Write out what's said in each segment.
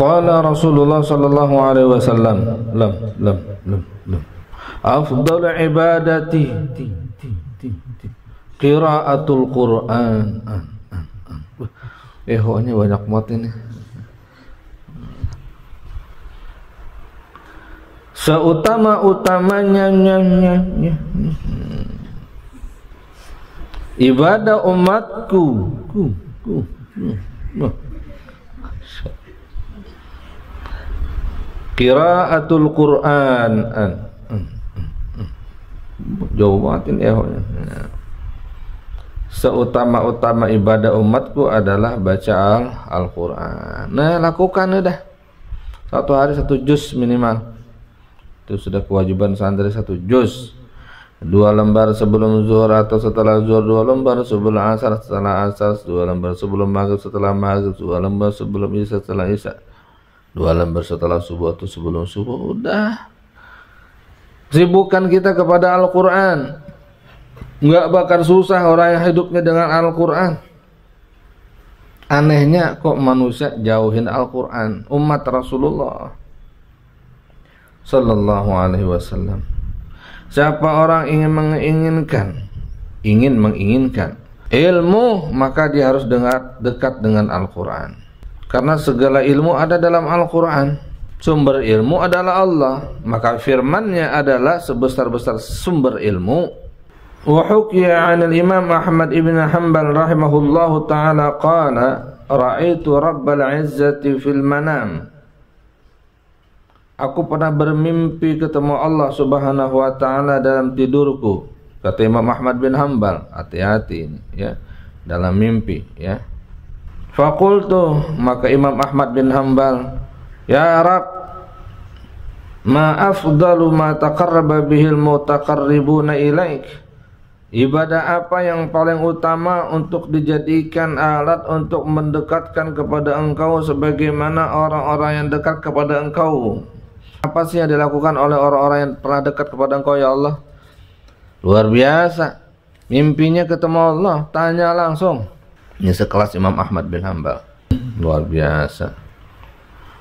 Qala Rasulullah sallallahu alaihi wasallam, lam. Afdal ibadati qiraatul Qur'an. Ehoknya banyak banget ini. Seutama-utamanya ibadah umatku qiraatul Qur'an. Jauh banget ini ehoknya. Seutama-utama ibadah umatku adalah baca Al-Quran. Nah, lakukan udah. Satu hari 1 juz minimal. Itu sudah kewajiban santri 1 juz. 2 lembar sebelum zuhur atau setelah zuhur, 2 lembar sebelum asar setelah asar, 2 lembar sebelum maghrib setelah maghrib, 2 lembar sebelum isya setelah isya, 2 lembar setelah subuh atau sebelum subuh. Udah. Sibukkan kita kepada Al-Quran. Nggak bakal susah orang yang hidupnya dengan Al-Quran. Anehnya kok manusia jauhin Al-Quran, umat Rasulullah sallallahu alaihi wasallam. Siapa orang ingin menginginkan ilmu, maka dia harus dekat dengan Al-Quran. Karena segala ilmu ada dalam Al-Quran. Sumber ilmu adalah Allah, maka firman-Nya adalah sebesar-besar sumber ilmu. Wa hukiya 'an al-Imam Ahmad ibn Hanbal rahimahullahu ta'ala qala ra'aitu Rabbal 'izzati fil manam. Aku pernah bermimpi ketemu Allah Subhanahu wa ta'ala dalam tidurku. Kata Imam Ahmad bin Hanbal, hati-hati ini ya, dalam mimpi ya. Faqultu, maka Imam Ahmad bin Hanbal, ya Rabb, ma afdalu ma taqarraba bihil mutaqarribuna ilaik. Ibadah apa yang paling utama untuk dijadikan alat untuk mendekatkan kepada Engkau sebagaimana orang-orang yang dekat kepada Engkau? Apa sih yang dilakukan oleh orang-orang yang pernah dekat kepada Engkau ya Allah? Luar biasa. Mimpinya ketemu Allah, tanya langsung. Ini sekelas Imam Ahmad bin Hanbal. Luar biasa.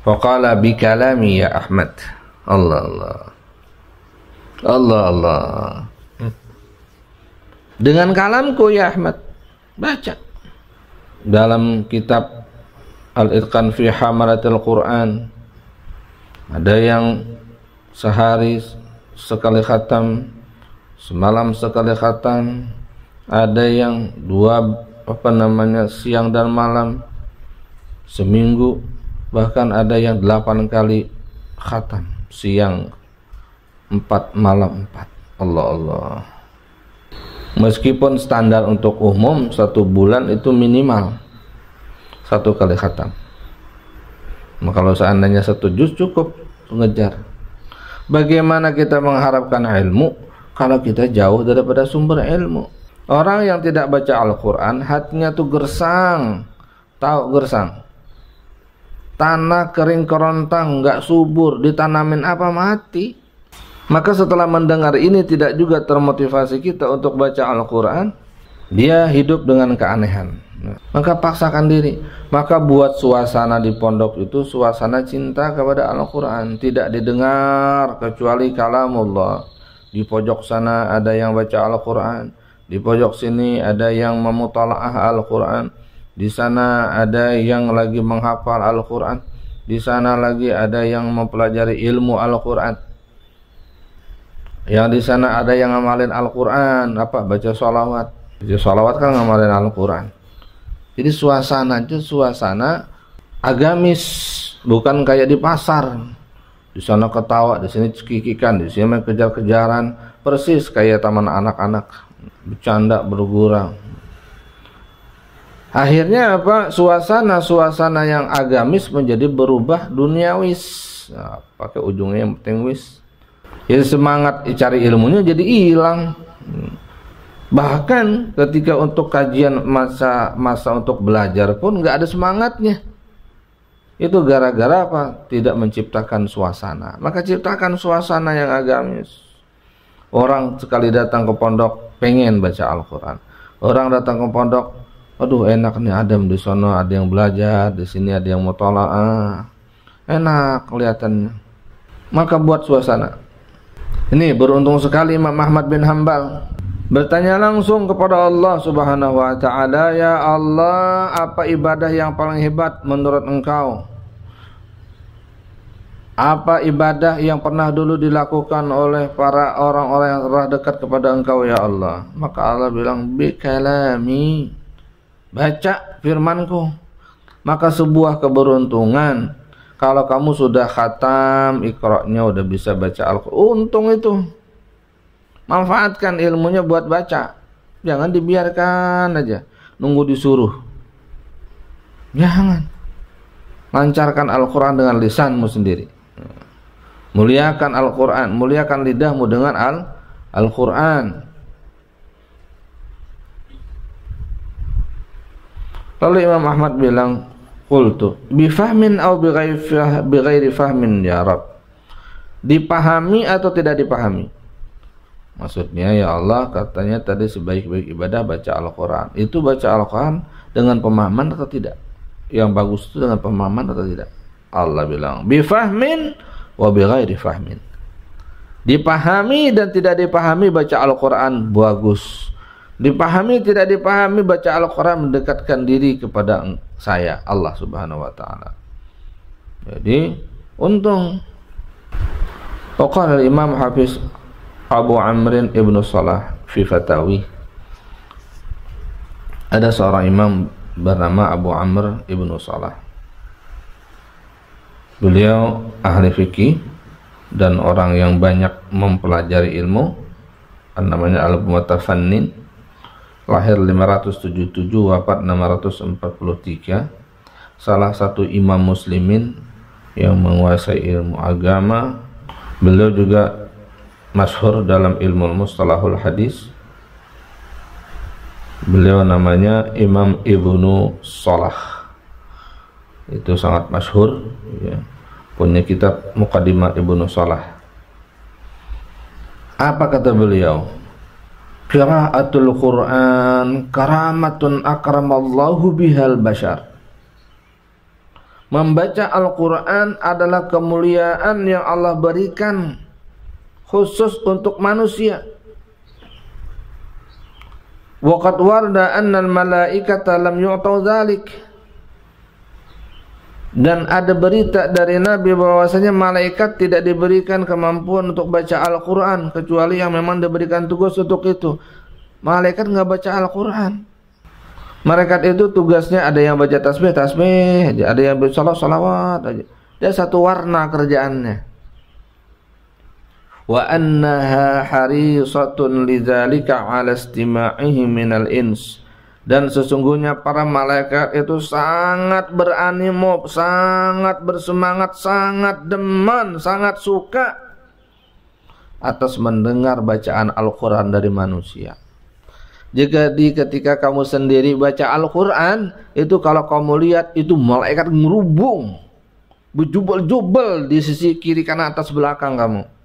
Faqala bi kalami ya Ahmad. Allah. Dengan kalamku ya Ahmad. Baca dalam kitab Al-Itqan fi Hamalatil Quran. Ada yang sehari sekali khatam, semalam sekali khatam. Ada yang siang dan malam, seminggu. Bahkan ada yang 8 kali khatam, siang 4, malam 4. Allah. Meskipun standar untuk umum 1 bulan itu minimal 1 kali khatam. Maka kalau seandainya 1 juz cukup mengejar. Bagaimana kita mengharapkan ilmu kalau kita jauh daripada sumber ilmu? Orang yang tidak baca Al-Quran, hatinya tuh gersang. Tahu gersang? Tanah kering kerontang, nggak subur, ditanamin apa mati. Maka setelah mendengar ini tidak juga termotivasi kita untuk baca Al-Quran, dia hidup dengan keanehan. Maka paksakan diri. Maka buat suasana di pondok itu suasana cinta kepada Al-Quran. Tidak didengar kecuali kalamullah. Di pojok sana ada yang baca Al-Quran, di pojok sini ada yang memutalaah Al-Quran, di sana ada yang lagi menghafal Al-Quran, di sana lagi ada yang mempelajari ilmu Al-Quran. Yang di sana ada yang ngamalin Al-Quran, baca sholawat. Baca sholawat kan ngamalin Al-Quran. Jadi suasana itu suasana agamis, bukan kayak di pasar. Di sana ketawa, di sini cekikikan, di sini kejar-kejaran, persis kayak taman anak-anak, bercanda, bergurau. Akhirnya suasana yang agamis menjadi berubah duniawis. Pakai ujungnya yang penting wis. Jadi semangat cari ilmunya jadi hilang. Bahkan ketika untuk kajian masa untuk belajar pun nggak ada semangatnya. Itu gara-gara apa? Tidak menciptakan suasana. Maka ciptakan suasana yang agamis. Orang sekali datang ke pondok pengen baca Al-Quran. Orang datang ke pondok, aduh enak nih adem di sana, ada yang belajar, di sini ada yang mutalaah. enak kelihatannya. Maka buat suasana. Ini beruntung sekali Imam Ahmad bin Hanbal bertanya langsung kepada Allah Subhanahu wa taala, "Ya Allah, apa ibadah yang paling hebat menurut Engkau? Apa ibadah yang pernah dulu dilakukan oleh para orang-orang yang telah dekat kepada Engkau ya Allah?" Maka Allah bilang, "Bi kalami." Baca firmanku. Maka sebuah keberuntungan kalau kamu sudah khatam Iqra-nya, udah bisa baca Al-Quran. Untung itu. Manfaatkan ilmunya buat baca. Jangan dibiarkan aja nunggu disuruh. Jangan. Lancarkan Al-Quran dengan lisanmu sendiri. Muliakan Al-Quran, muliakan lidahmu dengan Al-Quran. Lalu Imam Ahmad bilang, qultu bifahmin aw bighairi fahmin ya Rabb. Dipahami atau tidak dipahami? Maksudnya, ya Allah, katanya tadi sebaik-baik ibadah baca Al-Quran. Itu baca Al-Quran dengan pemahaman atau tidak? Yang bagus itu dengan pemahaman atau tidak? Allah bilang, bifahmin wa bighairi fahmin. Dipahami dan tidak dipahami baca Al-Quran bagus. Dipahami tidak dipahami baca Al-Quran mendekatkan diri kepada saya, Allah Subhanahu wa taala. Jadi untung. Qala Imam Hafiz Abu Amrin Ibnu Salah fi Fatawi. Ada seorang imam bernama Abu Amr Ibnu Salah. Beliau ahli fikih dan orang yang banyak mempelajari ilmu. Namanya Al-Mutafannin. Lahir 577, wafat 643. Salah satu imam muslimin yang menguasai ilmu agama. Beliau juga masyhur dalam ilmu mustalahul hadis. Beliau namanya Imam Ibnu Salah. Itu sangat masyhur ya. Punya kitab Muqaddimah Ibnu Salah. Apa kata beliau? Qiraatul Quran karamatun akramallahu bihal bashar. Membaca Al-Quran adalah kemuliaan yang Allah berikan khusus untuk manusia. Waqad warda annal malaikata lam yu'tau dzalik. Dan ada berita dari Nabi bahwasanya malaikat tidak diberikan kemampuan untuk baca Al-Quran kecuali yang memang diberikan tugas untuk itu. Malaikat nggak baca Al-Quran. Malaikat itu tugasnya ada yang baca tasbih aja, ada yang baca salawat aja. Dia satu warna kerjaannya. Wa annaha harisatun lidzalika 'ala istima'ihi minal ins. Dan sesungguhnya para malaikat itu sangat beranimo, sangat bersemangat, sangat demen, sangat suka atas mendengar bacaan Al-Quran dari manusia. Jika ketika kamu sendiri baca Al-Quran, itu kalau kamu lihat itu malaikat ngerubung, berjubel-jubel di sisi kiri kanan atas belakang kamu.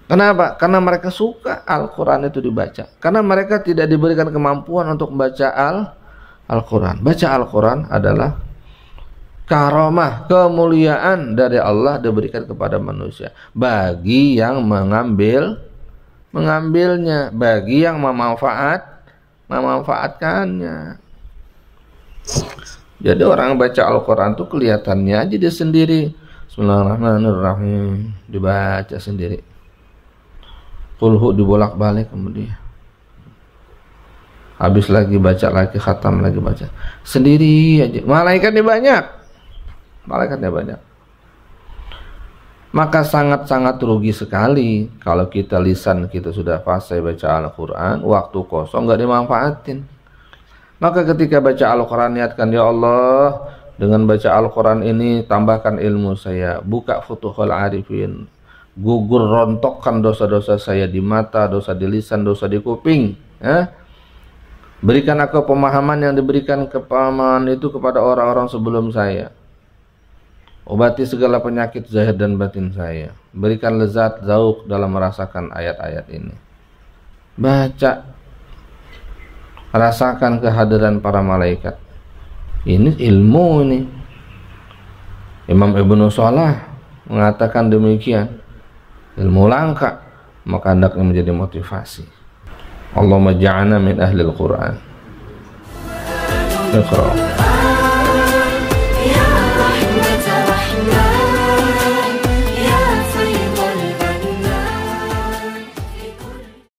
Kenapa? Karena mereka suka Al-Quran itu dibaca. Karena mereka tidak diberikan kemampuan untuk membaca Al-Quran. Baca Al-Quran adalah karamah, kemuliaan dari Allah diberikan kepada manusia. Bagi yang mengambilnya, bagi yang memanfaatkannya. Jadi orang baca Al-Quran itu kelihatannya aja dia sendiri. Bismillahirrahmanirrahim, dibaca sendiri. Qulhu dibolak-balik kemudian. Habis lagi baca lagi, khatam lagi baca. Sendiri aja. Malaikatnya banyak. Maka sangat-sangat rugi sekali kalau kita lisan kita sudah fasih baca Al-Quran, waktu kosong nggak dimanfaatin. Maka ketika baca Al-Quran niatkan, ya Allah, dengan baca Al-Quran ini tambahkan ilmu saya, buka Futuhul Arifin, gugur rontokkan dosa-dosa saya di mata, dosa di lisan, dosa di kuping. Berikan aku pemahaman yang diberikan kepahaman itu kepada orang-orang sebelum saya. Obati segala penyakit zahir dan batin saya. Berikan lezat zauk dalam merasakan ayat-ayat ini. Baca, rasakan kehadiran para malaikat. Ini ilmu ini. Imam Ibnu Shalah mengatakan demikian, ilmu langka, maka hendaknya menjadi motivasi. Allahumma ja'alna min ahlil Quran. Iqra.